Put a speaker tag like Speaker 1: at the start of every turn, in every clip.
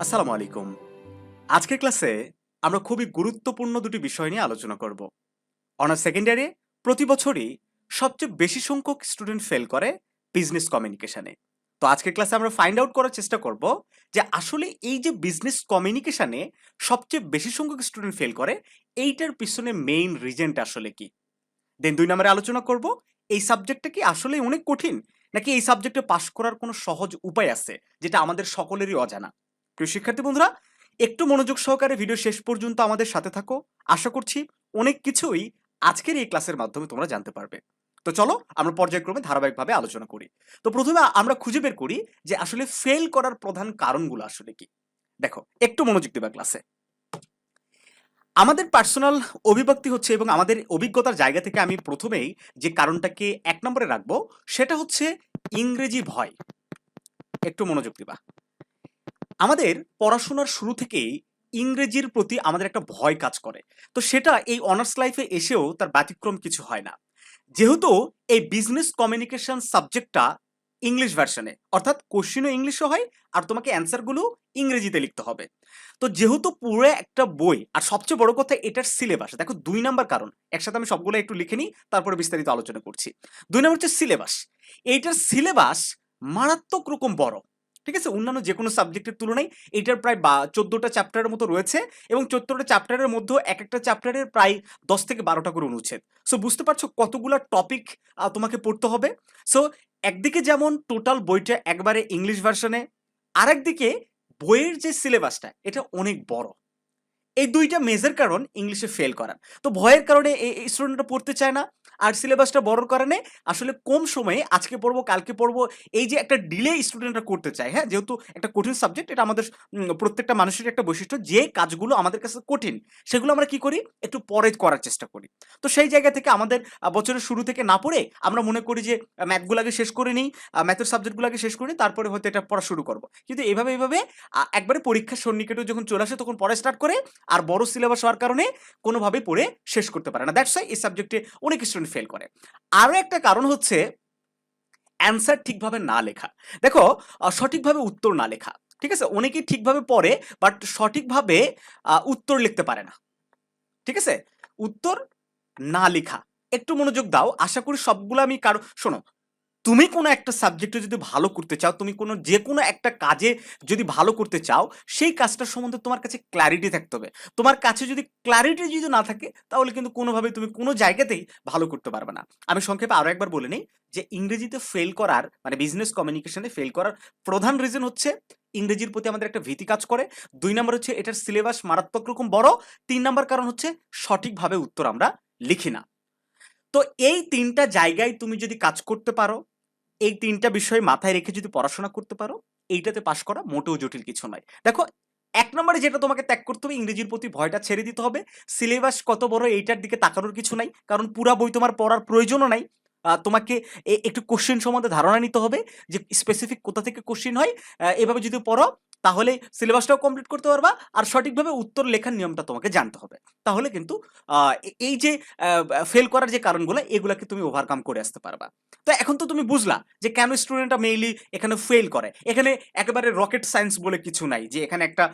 Speaker 1: আসসালামু আলাইকুম। আজকের ক্লাসে আমরা খুবই গুরুত্বপূর্ণ দুটি বিষয় নিয়ে আলোচনা করব। অনার্স সেকেন্ড ইয়ারে প্রতি বছরই সবচেয়ে বেশি সংখ্যক স্টুডেন্ট ফেল করে বিজনেস কমিউনিকেশনে। তো আজকের ক্লাসে আমরা ফাইন্ড আউট করার চেষ্টা করব যে আসলে এই যে বিজনেস কমিউনিকেশনে সবচেয়ে বেশি সংখ্যক স্টুডেন্ট ফেল করে, এইটার পিছনে মেইন রিজনটা আসলে কি। দেন ২ নম্বরে আলোচনা করব এই সাবজেক্টটা কি আসলেই অনেক কঠিন, নাকি এই সাবজেক্টে পাশ করার কোনো সহজ উপায় আছে যেটা আমাদের সকলেরই অজানা। প্রিয় শিক্ষার্থী বন্ধুরা, একটু মনোযোগ সহকারে ভিডিও শেষ পর্যন্ত আমাদের সাথে থাকো। আশা করছি অনেক কিছুই আজকের এই ক্লাসের মাধ্যমে তোমরা জানতে পারবে। তো চলো আমরা পর্যায়ক্রমে ধারাবাহিকভাবে আলোচনা করি। তো প্রথমে আমরা খুঁজে বের করি যে আসলে ফেল করার প্রধান কারণগুলো আসলে কি। দেখো, একটু মনোযোগ দিবা ক্লাসে। আমাদের পার্সোনাল অভিব্যক্তি হচ্ছে এবং আমাদের অভিজ্ঞতার জায়গা থেকে আমি প্রথমেই যে কারণটাকে ১ নম্বরে রাখবো সেটা হচ্ছে ইংরেজি ভয়। একটু মনোযোগ দিবা। আমাদের পড়াশোনার শুরু থেকেই ইংরেজির প্রতি আমাদের একটা ভয় কাজ করে। তো সেটা এই অনার্স লাইফে এসেও তার ব্যতিক্রম কিছু হয় না। যেহেতু এই বিজনেস কমিউনিকেশন সাবজেক্টটা ইংলিশ ভার্সনে, অর্থাৎ কোশ্চেনও ইংলিশে হয় আর তোমাকে অ্যান্সারগুলো ইংরেজিতে লিখতে হবে। তো যেহেতু পুরো একটা বই, আর সবচেয়ে বড় কথা এটার সিলেবাস, দেখো ২ নাম্বার কারণ, একসাথে আমি সবগুলো একটু লিখে নিই তারপরে বিস্তারিত আলোচনা করছি। ২ নাম্বার হচ্ছে সিলেবাস। এইটার সিলেবাস মারাত্মক রকম বড়। ঠিক আছে? অন্যান্য যেকোনো সাবজেক্টের তুলনায় এটার প্রায় ১৪ টা চ্যাপ্টারের মতো রয়েছে এবং ১৪ টা চ্যাপ্টারের মধ্যেও একেকটা চ্যাপ্টারের প্রায় ১০ থেকে ১২ টা করে অনুচ্ছেদ। সো বুঝতে পারছো কতগুলা টপিক তোমাকে পড়তে হবে। সো একদিকে যেমন টোটাল বইটা একবারে ইংলিশ ভার্সনে, আরেকদিকে বইয়ের যে সিলেবাসটা এটা অনেক বড়। এই ২ টা মেজর কারণ ইংলিশে ফেল করার। তো ভয়ের কারণে এই স্টুডেন্টরা পড়তে চায় না। আর সিলেবাসটা বড়র কারণে আসলে কম সময়ে আজকে পড়বো, কালকে পড়বো, এই যে একটা ডিলে স্টুডেন্টরা করতে চায়, হ্যাঁ? যেহেতু একটা কঠিন সাবজেক্ট, এটা আমাদের প্রত্যেকটা মানুষেরই একটা বৈশিষ্ট্য, যে কাজগুলো আমাদের কাছে কঠিন সেগুলো আমরা কি করি? একটু পরে করার চেষ্টা করি। তো সেই জায়গা থেকে আমাদের বছরের শুরু থেকে না পড়ে আমরা মনে করি যে ম্যাথগুলো আগে শেষ করে নিই, ম্যাথের সাবজেক্টগুলো আগে শেষ করি, তারপরে হয়তো এটা পড়া শুরু করব। কিন্তু এভাবে একবারে পরীক্ষার সন্নিকটেও যখন চলে আসে তখন পড়া স্টার্ট করে, আর বড় সিলেবাস হওয়ার কারণে কোনোভাবেই পড়ে শেষ করতে পারে না। দ্যাটস ওয়াই এই সাবজেক্টে অনেক স্টুডেন্ট ফেল করে। আরো একটা কারণ হচ্ছে অ্যান্সার ঠিকভাবে না লেখা। দেখো, সঠিকভাবে উত্তর না লেখা। ঠিক আছে? অনেকেই ঠিকভাবে পড়ে বাট সঠিকভাবে উত্তর লিখতে পারে না। ঠিক আছে? উত্তর না লিখা। একটু মনোযোগ দাও। আশা করি সবগুলো আমি শোনো, তুমি কোনো একটা সাবজেক্টে যদি ভালো করতে চাও, তুমি যেকোনো একটা কাজে যদি ভালো করতে চাও, সেই কাজটার সম্বন্ধে তোমার কাছে ক্ল্যারিটি থাকতে হবে। তোমার কাছে যদি ক্ল্যারিটি যদি না থাকে, তাহলে কিন্তু কোনোভাবেই তুমি কোনো জায়গাতেই ভালো করতে পারবে না। আমি সংক্ষেপে আরো একবার বলে নেই যে ইংরেজিতে ফেল করার মানে বিজনেস কমিউনিকেশনে ফেল করার প্রধান রিজন হচ্ছে ইংরেজির প্রতি আমাদের একটা ভীতি কাজ করে। ২ নাম্বার হচ্ছে এটার সিলেবাস মারাত্মক রকম বড়। ৩ নাম্বার কারণ হচ্ছে সঠিকভাবে উত্তর আমরা লিখি না। তো এই ৩ টা জায়গায় তুমি যদি কাজ করতে পারো, এই ৩ টা বিষয় মাথায় রেখে যদি পড়াশোনা করতে পারো, এইটাতে পাস করা মোটেও জটিল কিছু নয়। দেখো, ১ নম্বরে যেটা তোমাকে ত্যাগ করতে হবে, ইংরেজির প্রতি ভয়টা ছেড়ে দিতে হবে। সিলেবাস কত বড় এইটার দিকে তাকানোর কিছু নাই। কারণ পুরা বই তোমার পড়ার প্রয়োজনও নাই। তোমাকে একটু কোশ্চেন সম্বন্ধে ধারণা নিতে হবে যে স্পেসিফিক কোথা থেকে কোশ্চেন হয়। এভাবে যদি পড়ো তাহলে সিলেবাসটাও কমপ্লিট করতে পারবা। আর সঠিকভাবে উত্তর লেখার নিয়মটা তোমাকে জানতে হবে। তাহলে কিন্তু আ এই যে ফেল করার যে কারণগুলা এগুলাকে তুমি ওভারকাম করে আসতে পারবা। তো এখন তো তুমি বুঝলা যে কেন স্টুডেন্টরা মেইনলি এখানে ফেল করে। এখানে একেবারে রকেট সায়েন্স বলে কিছু নাই যে এখানে একটা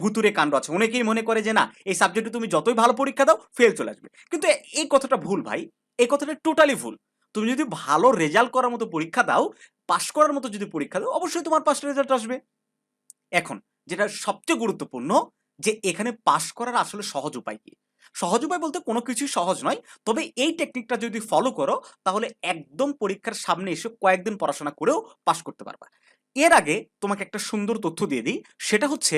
Speaker 1: ভুতুড়ে কাণ্ড আছে। অনেকেই মনে করে যে না, এই সাবজেক্টে তুমি যতই ভালো পরীক্ষা দাও ফেল চলে আসবে। কিন্তু এই কথাটা ভুল ভাই। এই কথাটা টোটালি ভুল। তুমি যদি ভালো রেজাল্ট করার মতো পরীক্ষা দাও, পাস করার মতো যদি পরীক্ষা দাও, অবশ্যই তোমার পাস রেজাল্ট আসবে। এখন যেটা সবচেয়ে গুরুত্বপূর্ণ, যে এখানে পাস করার আসলে সহজ উপায় কি? সহজ উপায় বলতে কোনো কিছুই সহজ নয়। তবে এই টেকনিকটা যদি ফলো করো তাহলে একদম পরীক্ষার সামনে এসে কয়েকদিন পড়াশোনা করেও পাস করতে পারবা। এর আগে তোমাকে একটা সুন্দর তথ্য দিয়ে দিই। সেটা হচ্ছে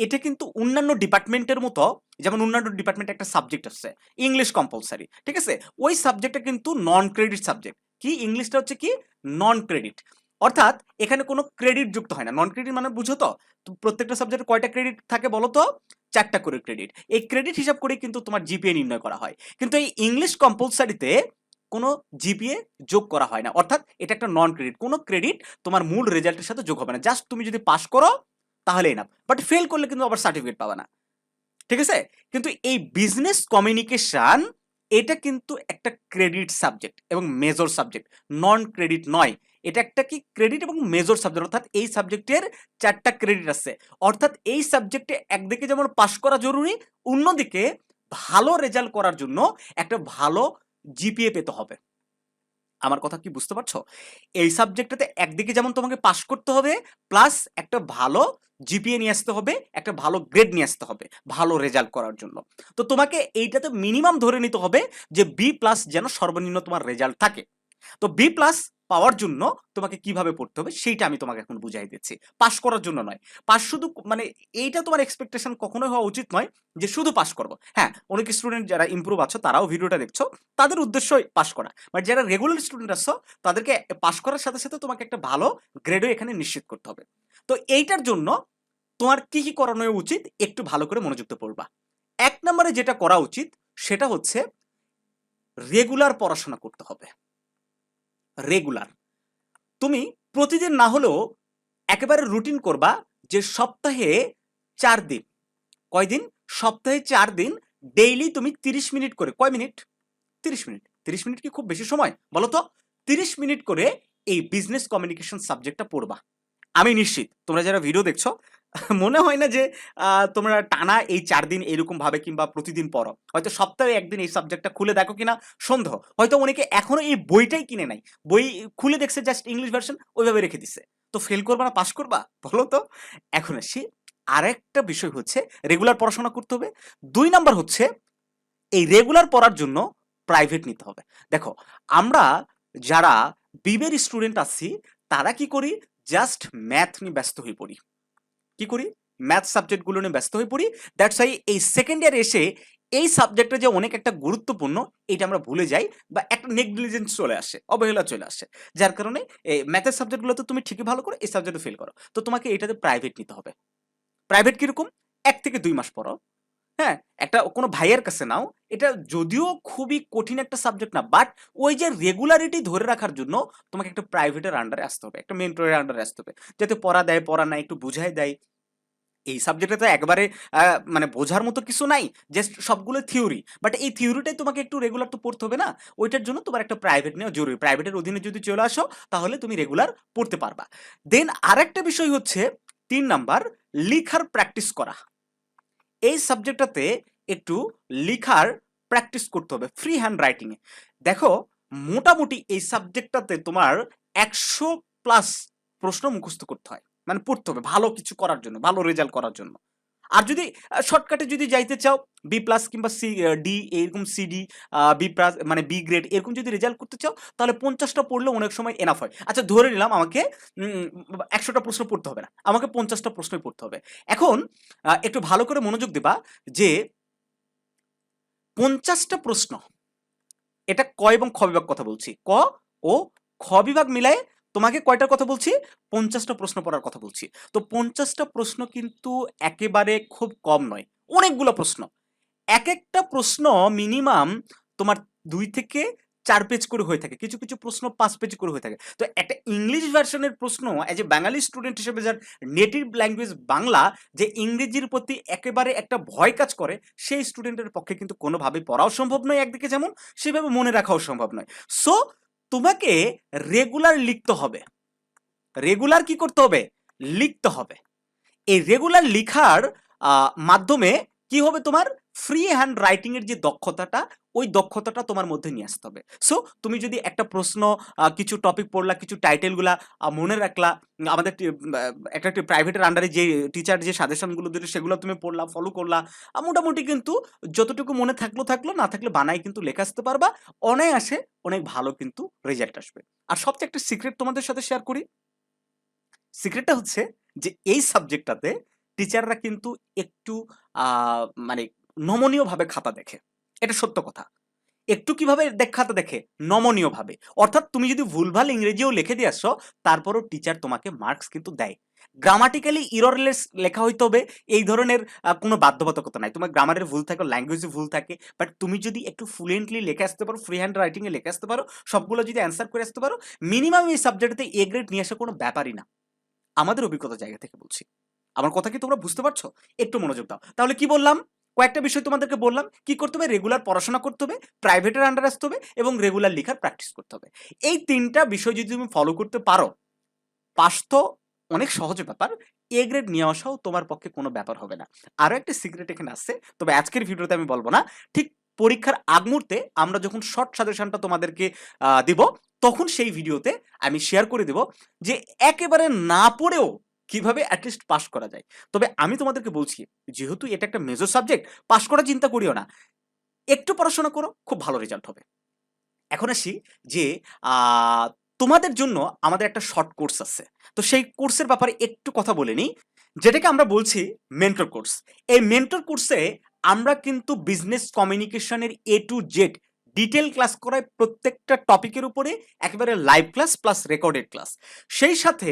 Speaker 1: এটা কিন্তু অন্যান্য ডিপার্টমেন্টের মতো, যেমন অন্যান্য ডিপার্টমেন্টে একটা সাবজেক্ট আছে ইংলিশ কম্পালসরি। ঠিক আছে? ওই সাবজেক্টটা কিন্তু নন ক্রেডিট সাবজেক্ট। কি ইংলিশটা হচ্ছে কি? Non credit. অর্থাৎ এখানে কোনো ক্রেডিট যুক্ত হয় না। নন ক্রেডিট মানে বুঝো তো? তো প্রত্যেকটা সাবজেক্টে কয়টা ক্রেডিট থাকে বলো তো? ৪ টা করে ক্রেডিট। এই ক্রেডিট হিসাব করেই কিন্তু তোমার জিপিএ নির্ণয় করা হয়। কিন্তু এই ইংলিশ কম্পালসারিতে কোনো জিপিএ যোগ করা হয় না। অর্থাৎ এটা একটা নন ক্রেডিট। কোনো ক্রেডিট তোমার মূল রেজাল্টের সাথে যোগ হবে না। জাস্ট তুমি যদি পাস করো তাহলে এনাফ। বাট ফেল করলে কিন্তু আবার সার্টিফিকেট পাবা না। ঠিক আছে? কিন্তু এই বিজনেস কমিউনিকেশন এটা কিন্তু একটা ক্রেডিট সাবজেক্ট এবং মেজর সাবজেক্ট, নন ক্রেডিট নয়। এটা একটা কি ক্রেডিট এবং মেজর সাবজেক্ট, অর্থাৎ এই সাবজেক্টের 4টা ক্রেডিট আছে। অর্থাৎ এই সাবজেক্টে একদিকে যেমন পাস করা জরুরি, অন্যদিকে ভালো রেজাল্ট করার জন্য একটা ভালো জিপিএ পেতে হবে। আমার কথা কি বুঝতে পারছো? এই সাবজেক্টটাতে একদিকে যেমন তোমাকে পাস করতে হবে, প্লাস একটা ভালো জিপিএ নিয়ে আসতে হবে, একটা ভালো গ্রেড নিয়ে আসতে হবে ভালো রেজাল্ট করার জন্য। তো তোমাকে এইটাতে মিনিমাম ধরে নিতে হবে যে বি প্লাস যেন সর্বনিম্ন তোমার রেজাল্ট থাকে। তো বি প্লাস পাওয়ার জন্য তোমাকে কিভাবে পড়তে হবে সেইটা আমি তোমাকে এখন বুঝাই দিচ্ছি, পাস করার জন্য নয়। পাস শুধু মানে এইটা তোমার এক্সপেকটেশন কখনোই হওয়া উচিত নয় যে শুধু পাস করবো। হ্যাঁ, অনেক স্টুডেন্ট যারা ইমপ্রুভ আছো তারাও ভিডিওটা দেখছো, তাদের উদ্দেশ্যই পাস করা, বাট যারা রেগুলার স্টুডেন্ট আছো তাদেরকে পাস করার সাথে সাথে তোমাকে একটা ভালো গ্রেডও এখানে নিশ্চিত করতে হবে। তো এইটার জন্য তোমার কি কি করানো উচিত একটু ভালো করে মনোযুক্ত পড়বা। 1 নম্বরে যেটা করা উচিত সেটা হচ্ছে রেগুলার পড়াশোনা করতে হবে। রেগুলার তুমি প্রতিদিন না হলেও একেবারে রুটিন করবা যে সপ্তাহে 4 দিন। কয়দিন? সপ্তাহে 4 দিন ডেইলি তুমি 30 মিনিট করে। কয় মিনিট? 30 মিনিট। 30 মিনিট কি খুব বেশি সময় বলো তো? 30 মিনিট করে এই বিজনেস কমিউনিকেশন সাবজেক্টটা পড়বা। আমি নিশ্চিত তোমরা যারা ভিডিও দেখছো মনে হয় না যে তোমরা টানা এই 4 দিন এরকম ভাবে কিংবা প্রতিদিন পড়ো। হয়তো সপ্তাহে একদিন এই সাবজেক্টটা খুলে দেখো কিনা সন্দেহ। হয়তো অনেকে এখনো এই বইটাই কিনে নাই, বই খুলে দেখছে জাস্ট ইংলিশ ভার্সন, ওইভাবে রেখে দিছে। তো ফেল করবা না পাস করবা বলো তো? এখন আসি আরেকটা বিষয় হচ্ছে রেগুলার পড়াশোনা করতে হবে। 2 নাম্বার হচ্ছে এই রেগুলার পড়ার জন্য প্রাইভেট নিতে হবে। দেখো, আমরা যারা বিবের স্টুডেন্ট আছি তারা কি করি, জাস্ট ম্যাথ নিয়ে ব্যস্ত হয়ে পড়ি। কি করি? ম্যাথ সাবজেক্টগুলো নিয়ে ব্যস্ত হয়ে পড়ি। দ্যাটস ওয়াই এই সেকেন্ড ইয়ার এসে এই সাবজেক্টটা যে অনেক একটা গুরুত্বপূর্ণ এটা আমরা ভুলে যাই, বা একটা নেগলিজেন্স চলে আসে, অবহেলা চলে আসে, যার কারণে এই ম্যাথের সাবজেক্টগুলোতে তুমি ঠিকই ভালো করো, এই সাবজেক্টে ফেল করো। তো তোমাকে এটাতে প্রাইভেট নিতে হবে। প্রাইভেট কিরকম? 1 থেকে 2 মাস পড়ো। হ্যাঁ, একটা কোনো ভাইয়ের কাছে নাও। এটা যদিও খুবই কঠিন একটা সাবজেক্ট না, বাট ওই যে রেগুলারিটি ধরে রাখার জন্য তোমাকে একটা প্রাইভেটের আন্ডারে আসতে হবে, একটা মেন্টরের আন্ডারে আসতে হবে, যাতে পড়া দেয়, পড়া নাই, একটু বুঝাই দেয়। এই সাবজেক্টে তো একবারে মানে বোঝার মতো কিছু নাই, জাস্ট সবগুলো থিওরি, বাট এই থিওরিটাই তোমাকে একটু রেগুলার তো পড়তে হবে না? ওইটার জন্য তোমার একটা প্রাইভেট নেওয়া জরুরি। প্রাইভেটের অধীনে যদি চলে আসো তাহলে তুমি রেগুলার পড়তে পারবা। দেন আরেকটা বিষয় হচ্ছে 3 নাম্বার, লিখার প্র্যাকটিস করা। এই সাবজেক্টটাতে একটু লিখার প্র্যাকটিস করতে হবে ফ্রি হ্যান্ড রাইটিং এ। দেখো, মোটামুটি এই সাবজেক্টটাতে তোমার 100+ প্রশ্ন মুখস্থ করতে হয়, মানে পড়তে হবে ভালো কিছু করার জন্য, ভালো রেজাল্ট করার জন্য। আর যদি শর্টকাটে যদি যাইতে চাও, বি প্লাস কিংবা সি ডি এরকম সিডি, বি প্লাস মানে বি গ্রেড এরকম যদি রেজাল্ট করতে চাও তাহলে 50টা পড়লে অনেক সময় এনাফ হয়। আচ্ছা ধরে নিলাম আমাকে 100টা প্রশ্ন পড়তে হবে না, আমাকে 50টা প্রশ্নই পড়তে হবে। এখন একটু ভালো করে মনোযোগ দিবা যে 50টা প্রশ্ন, এটা ক এবং খ বিভাগ কথা বলছি, ক ও খ বিভাগ মিলায়ে তোমাকে কয়টার কথা বলছি? 50টা প্রশ্ন পড়ার কথা বলছি। তো 50টা প্রশ্ন কিন্তু একেবারে খুব কম নয়, অনেকগুলো প্রশ্ন। এক একটা প্রশ্ন মিনিমাম তোমার 2 থেকে 4 পেজ করে হয়ে থাকে, কিছু কিছু প্রশ্ন 5 পেজ করে হয়ে থাকে। তো একটা ইংলিশ ভার্সনের প্রশ্ন এজ এ বাঙালি স্টুডেন্ট হিসেবে, যার নেটিভ ল্যাঙ্গুয়েজ বাংলা, যে ইংরেজির প্রতি একেবারে একটা ভয় কাজ করে, সেই স্টুডেন্টের পক্ষে কিন্তু কোনোভাবেই পড়াও সম্ভব নয় একদিকে, যেমন সেভাবে মনে রাখাও সম্ভব নয়। সো তোমাকে রেগুলার লিখতে হবে। রেগুলার কি করতে হবে? লিখতে হবে। এই রেগুলার লিখার মাধ্যমে কি হবে, তোমার ফ্রি হ্যান্ড রাইটিং এর যে দক্ষতাটা, ওই দক্ষতাটা তোমার মধ্যে নিয়ে আসতে হবে। সো তুমি যদি একটা প্রশ্ন, কিছু টপিক পড়লা, কিছু টাইটেলগুলা মনে রাখলা, আমাদের একটা প্রাইভেটের আন্ডারে যে টিচার যে সাজেশনগুলো দিল সেগুলো তুমি পড়লা, ফলো করলা, মোটামুটি কিন্তু যতটুকু মনে থাকলো থাকলো, না থাকলে বানাই কিন্তু লেখা আসতে পারবা, অনায়াসে অনেক ভালো কিন্তু রেজাল্ট আসবে। আর সবচেয়ে একটা সিক্রেট তোমাদের সাথে শেয়ার করি। সিক্রেটটা হচ্ছে যে এই সাবজেক্টটাতে টিচাররা কিন্তু একটু মানে নমনীয়ভাবে খাতা দেখে। এটা সত্য কথা। একটু কিভাবে খাতা দেখে? নমনীয়ভাবে। অর্থাৎ তুমি যদি ভুলভাল ইংরেজিও লিখে দিয়ে আসো, তারপরও টিচার তোমাকে মার্কস কিন্তু দেয়। গ্রামাটিক্যালি ইররলেস লেখা হইতে হবে, এই ধরনের কোনো বাধ্যবাধকতা নাই। তোমার গ্রামারের ভুল থাকে, ল্যাঙ্গুয়েজে ভুল থাকে, বাট তুমি যদি একটু ফ্লুয়েন্টলি লিখে আসতে পারো, ফ্রি হ্যান্ড রাইটিং এ লিখে আসতে পারো, সবগুলো যদি অ্যান্সার করে আসতে পারো, মিনিমাম এই সাবজেক্টে এ গ্রেড নিয়ে আসা কোনো ব্যাপারই না। আমাদের অভিজ্ঞতার জায়গা থেকে বলছি। আমার কথা কি তোমরা বুঝতে পারছো? একটু মনোযোগ দাও। তাহলে কি বললাম? কয়েকটা বিষয় তোমাদেরকে বললাম, কি করতে হবে, রেগুলার পড়াশোনা করতে হবে, প্রাইভেটের আন্ডার আসতে হবে এবং রেগুলার লেখার প্র্যাকটিস করতে হবে। এই ৩টা বিষয় যদি তুমি ফলো করতে পারো, পাস তো অনেক সহজ ব্যাপার, এ গ্রেড নিয়ে আসাও তোমার পক্ষে কোনো ব্যাপার হবে না। আরো একটা সিক্রেট এখানে আছে, তবে আজকের ভিডিওতে আমি বলবো না। ঠিক পরীক্ষার আগ মুহূর্তে আমরা যখন শর্ট সাজেশনটা তোমাদেরকে দিব, তখন সেই ভিডিওতে আমি শেয়ার করে দেব যে একেবারে না পড়েও কিভাবে অ্যাটলিস্ট পাস করা যায়। তবে আমি তোমাদেরকে বলছি, যেহেতু এটা একটা মেজর সাবজেক্ট, পাস করার চিন্তা করিও না, একটু পড়াশোনা করো, খুব ভালো রেজাল্ট হবে। এখন আসি যে তোমাদের জন্য আমাদের একটা শর্ট কোর্স আছে। তো সেই কোর্সের ব্যাপারে একটু কথা বলে নিই, যেটাকে আমরা বলছি মেন্টর কোর্স। এই মেন্টর কোর্সে আমরা কিন্তু বিজনেস কমিউনিকেশনের A to Z detail class করাই, প্রত্যেকটা টপিকের উপরে একেবারে live class plus recorded class. সেই সাথে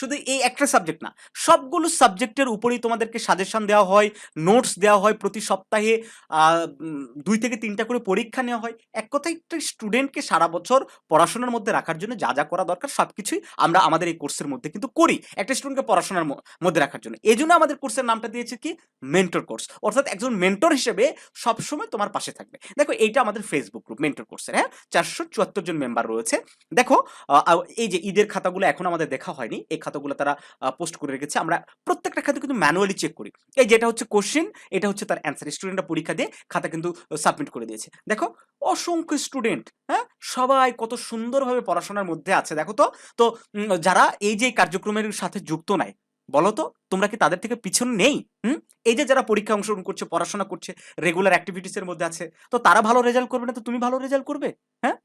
Speaker 1: শুধু এই একটা সাবজেক্ট না, সবগুলো সাবজেক্টের উপরেই তোমাদেরকে সাজেশন দেওয়া হয়, নোটস দেওয়া হয়, প্রতি সপ্তাহে ২ থেকে ৩টা করে পরীক্ষা নেওয়া হয়। এক কথায় একটা স্টুডেন্টকে সারা বছর পড়াশোনার মধ্যে রাখার জন্য যা যা করা দরকার সবকিছুই আমরা আমাদের এই কোর্সের মধ্যে কিন্তু করি, একটা স্টুডেন্টকে পড়াশোনার মধ্যে রাখার জন্য। এই জন্য আমাদের কোর্সের নামটা দিয়েছে কি, মেন্টর কোর্স। অর্থাৎ একজন মেন্টর হিসেবে সবসময় তোমার পাশে থাকবে। দেখো, এইটা আমাদের ফেসবুক গ্রুপ মেন্টর কোর্সের, হ্যাঁ, 474 জন মেম্বার রয়েছে। দেখো, এই যে ঈদের খাতাগুলো এখন আমাদের দেখা হয়নি, এই খাতাগুলো তারা পোস্ট করে রেখেছে। আমরা প্রত্যেকটা খাতা কিন্তু ম্যানুয়ালি চেক করি। এই যেটা হচ্ছে কোশ্চেন, এটা হচ্ছে তার অ্যান্সার। স্টুডেন্টরা পরীক্ষা দিয়ে খাতা কিন্তু সাবমিট করে দিয়েছে। দেখো, অসংখ্য স্টুডেন্ট, হ্যাঁ, সবাই কত সুন্দরভাবে পড়াশোনার মধ্যে আছে। দেখো তো, তো যারা এই যে কার্যক্রমের সাথে যুক্ত নাই, বলো তো তোমরা কি তাদের থেকে পিছনে নেই? এই যে যারা পরীক্ষা অংশগ্রহণ করছে, পড়াশোনা করছে, রেগুলার অ্যাক্টিভিটিস এর মধ্যে আছে, তো তারা ভালো রেজাল্ট করবে না তো তুমি ভালো রেজাল্ট করবে? হ্যাঁ,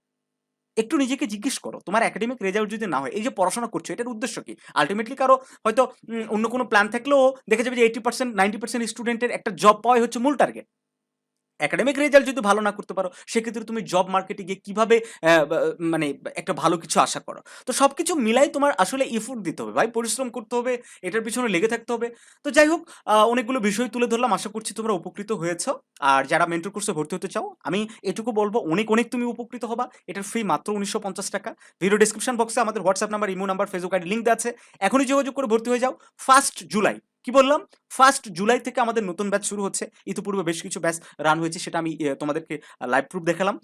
Speaker 1: একটু নিজেকে জিজ্ঞেস করো, তোমার একাডেমিক রেজাল্ট যদি না হয়, এই যে পড়াশোনা করছো, এটার উদ্দেশ্য কি? আলটিমেটলি কারো হয়তো অন্য কোনো প্ল্যান থাকলেও দেখা যাবে যে 80% 90% স্টুডেন্টের একটা জব পাওয়াই হচ্ছে মূল টার্গেট। একাডেমিক রেজাল্ট যদি ভালো না করতে পারো, সেক্ষেত্রে তুমি জব মার্কেটে গিয়ে কিভাবে মানে একটা ভালো কিছু আশা করো? তো সবকিছু মিলাই তোমার আসলে এফোর্ট দিতে হবে ভাই, পরিশ্রম করতে হবে, এটার পিছনে লেগে থাকতে হবে। তো যাই হোক, অনেকগুলো বিষয় তুলে ধরলাম, আশা করছি তোমরা উপকৃত হয়েছো। আর যারা মেন্টর কোর্সে ভর্তি হতে চাও, আমি এটুকু বলবো, অনেক অনেক তুমি উপকৃত হবা। এটার ফি মাত্র ১৯৫০ টাকা। ভিডিও ডেসক্রিপশন বক্সে আমাদের WhatsApp number, imo number, Facebook ID link দেওয়া আছে। এখনই যোগাযোগ করে ভর্তি হয়ে যাও। 1 জুলাই, কি বললাম, 1 জুলাই থেকে আমাদের নতুন ব্যাচ শুরু হচ্ছে। ইতিপূর্বে বেশ কিছু ব্যাচ রান হয়েছে, সেটা আমি তোমাদেরকে লাইভ প্রুফ দেখালাম।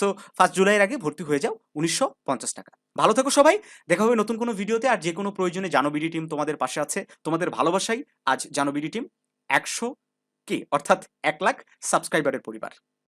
Speaker 1: সো 1 জুলাইয়ের আগে ভর্তি হয়ে যাও, ১৯৫০ টাকা। ভালো থেকো সবাই, দেখা হবে নতুন কোনো ভিডিওতে। আর যে কোনো প্রয়োজনে জানো বিডি টিম তোমাদের পাশে আছে। তোমাদের ভালোবাসাই আজ জানো বিডি টিম ১০০ কে, অর্থাৎ ১ লাখ সাবস্ক্রাইবারের পরিবার।